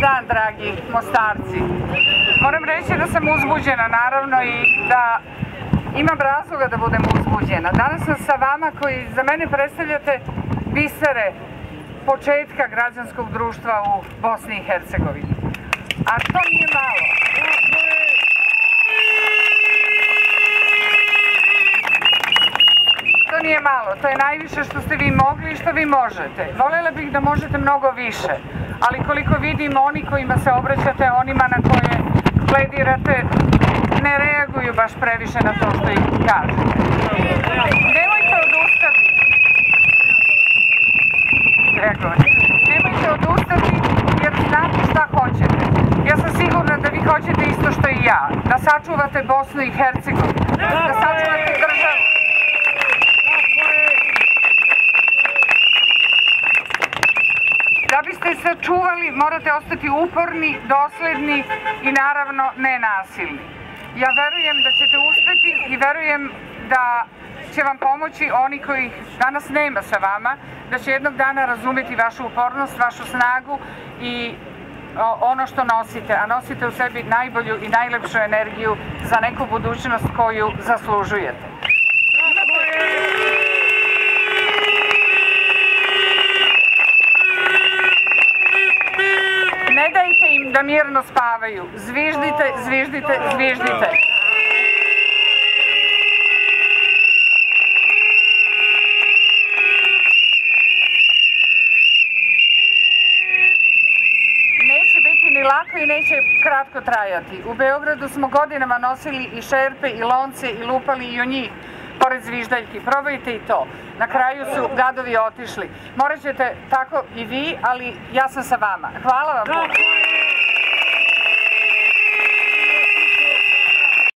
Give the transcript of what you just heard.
dan, dragi Mostarci. Moram reći da sam uzbuđena, naravno, i da imam razloga da budem uzbuđena. Danas sam sa vama koji za mene predstavljate bisere početka građanskog društva u Bosni i Hercegovini. A to nije malo. To nije malo, to je najviše što ste vi mogli i što vi možete. Voljela bih da možete mnogo više, ali koliko vidim, oni kojima se obraćate, onima na koje pledirate, ne reaguju baš previše na to što ih kažete. Nemojte odustati. Nemojte odustati jer znate šta hoćete. Ja sam sigurna da vi hoćete isto što i ja, da sačuvate Bosnu i Hercegovinu, da sačuvate državu. Da biste sačuvali, morate ostati uporni, dosledni i naravno nenasilni. Ja verujem da ćete uspeti i verujem da će vam pomoći oni koji danas nema sa vama, da će jednog dana razumeti vašu upornost, vašu snagu i ono što nosite, a nosite u sebi najbolju i najlepšu energiju za neku budućnost koju zaslužujete. Ne dajte im da mirno spavaju. Zviždite, zviždite, zviždite. Neće biti ni lako i neće kratko trajati. U Beogradu smo godinama nosili i šerpe i lonce i lupali i o njih, pored zviždaljki. Probajte i to. Na kraju su gadovi otišli. Morat ćete tako i vi, ali ja sam sa vama. Hvala vam.